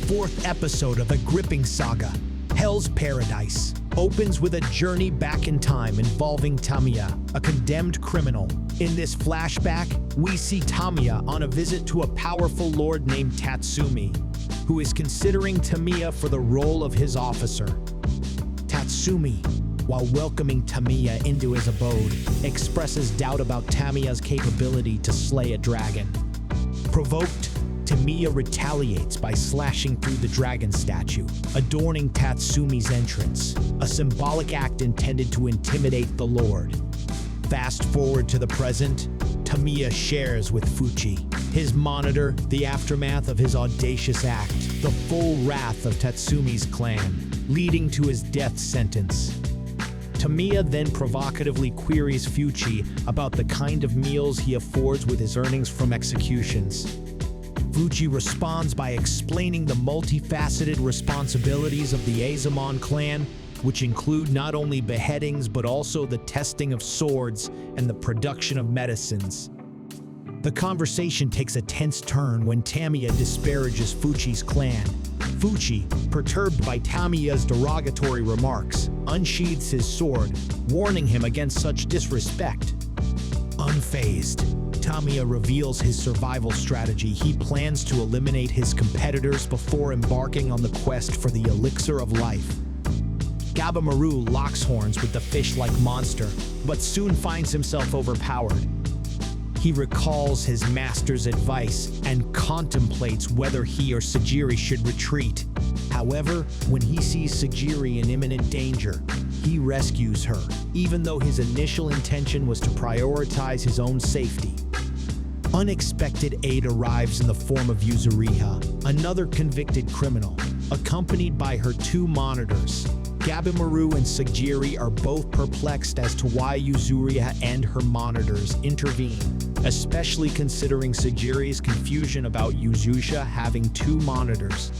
fourth episode of a gripping saga, Hell's Paradise, opens with a journey back in time involving Tamiya, a condemned criminal. In this flashback, we see Tamiya on a visit to a powerful lord named Tatsumi, who is considering Tamiya for the role of his officer. Tatsumi, while welcoming Tamiya into his abode, expresses doubt about Tamiya's capability to slay a dragon. Provoked, Tamiya retaliates by slashing through the dragon statue, adorning Tatsumi's entrance, a symbolic act intended to intimidate the lord. Fast forward to the present, Tamiya shares with Fuchi, his monitor, the aftermath of his audacious act, the full wrath of Tatsumi's clan, leading to his death sentence. Tamiya then provocatively queries Fuchi about the kind of meals he affords with his earnings from executions. Fuchi responds by explaining the multifaceted responsibilities of the Azumon clan, which include not only beheadings but also the testing of swords and the production of medicines. The conversation takes a tense turn when Tamiya disparages Fuchi's clan. Fuchi, perturbed by Tamiya's derogatory remarks, unsheathes his sword, warning him against such disrespect. Unfazed, Tamiya reveals his survival strategy. He plans to eliminate his competitors before embarking on the quest for the elixir of life. Gabimaru locks horns with the fish-like monster, but soon finds himself overpowered. He recalls his master's advice and contemplates whether he or Sagiri should retreat. However, when he sees Sagiri in imminent danger, he rescues her, even though his initial intention was to prioritize his own safety. Unexpected aid arrives in the form of Yuzuriha, another convicted criminal, accompanied by her two monitors. Gabimaru and Sagiri are both perplexed as to why Yuzuriha and her monitors intervene, especially considering Sagiri's confusion about Yuzusha having two monitors.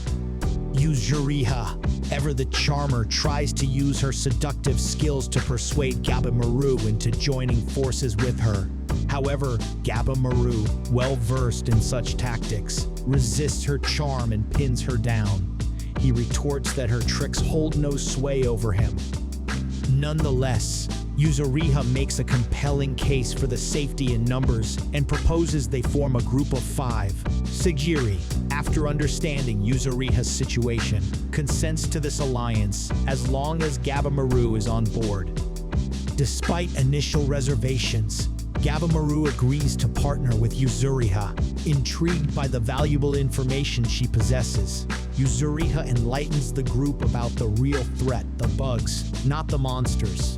Yuzuriha, ever the charmer, tries to use her seductive skills to persuade Gabimaru into joining forces with her. However, Gabimaru, well-versed in such tactics, resists her charm and pins her down. He retorts that her tricks hold no sway over him. Nonetheless, Yuzuriha makes a compelling case for the safety in numbers and proposes they form a group of 5. Sagiri, after understanding Yuzuriha's situation, consents to this alliance as long as Gabimaru is on board. Despite initial reservations, Gabimaru agrees to partner with Yuzuriha, intrigued by the valuable information she possesses. Yuzuriha enlightens the group about the real threat, the bugs, not the monsters.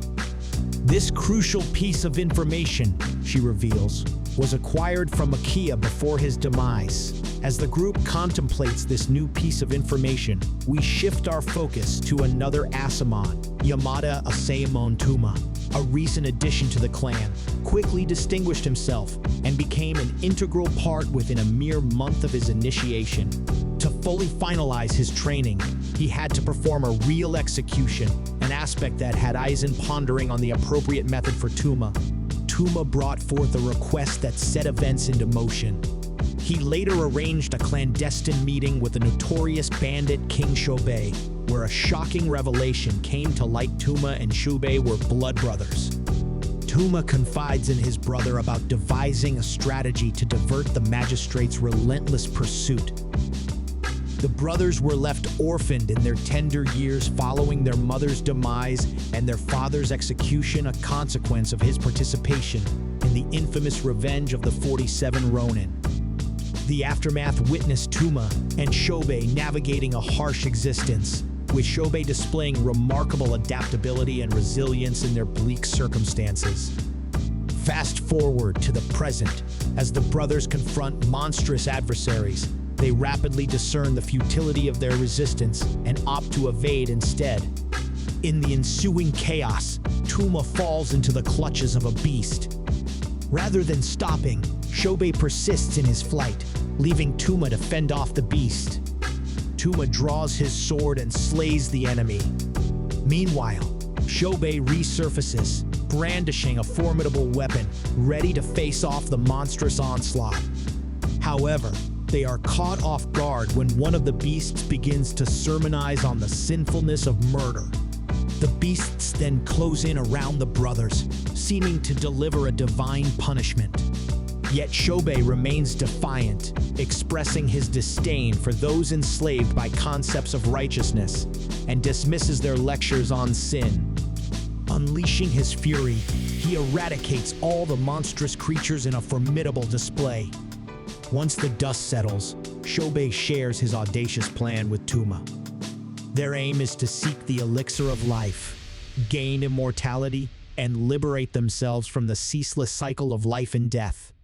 This crucial piece of information, she reveals, was acquired from Makia before his demise. As the group contemplates this new piece of information, we shift our focus to another Asumon, Yamada Asaemon Tuma. A recent addition to the clan, quickly distinguished himself and became an integral part within a mere month of his initiation. To fully finalize his training, he had to perform a real execution, an aspect that had Aizen pondering on the appropriate method for Tuma. Tuma brought forth a request that set events into motion. He later arranged a clandestine meeting with the notorious bandit King Shobei, where a shocking revelation came to light. Tuma and Shubei were blood brothers. Tuma confides in his brother about devising a strategy to divert the magistrate's relentless pursuit. The brothers were left orphaned in their tender years following their mother's demise and their father's execution, a consequence of his participation in the infamous revenge of the 47 Ronin. The aftermath witnessed Tuma and Shobei navigating a harsh existence, with Shobei displaying remarkable adaptability and resilience in their bleak circumstances. Fast forward to the present, as the brothers confront monstrous adversaries, they rapidly discern the futility of their resistance and opt to evade instead. In the ensuing chaos, Tuma falls into the clutches of a beast. Rather than stopping, Shobei persists in his flight, leaving Tuma to fend off the beast. Tuma draws his sword and slays the enemy. Meanwhile, Shobei resurfaces, brandishing a formidable weapon, ready to face off the monstrous onslaught. However, They are caught off guard when one of the beasts begins to sermonize on the sinfulness of murder. The beasts then close in around the brothers, seeming to deliver a divine punishment. Yet Shobei remains defiant, expressing his disdain for those enslaved by concepts of righteousness, and dismisses their lectures on sin. Unleashing his fury, he eradicates all the monstrous creatures in a formidable display. Once the dust settles, Shobei shares his audacious plan with Tuma. Their aim is to seek the elixir of life, gain immortality, and liberate themselves from the ceaseless cycle of life and death.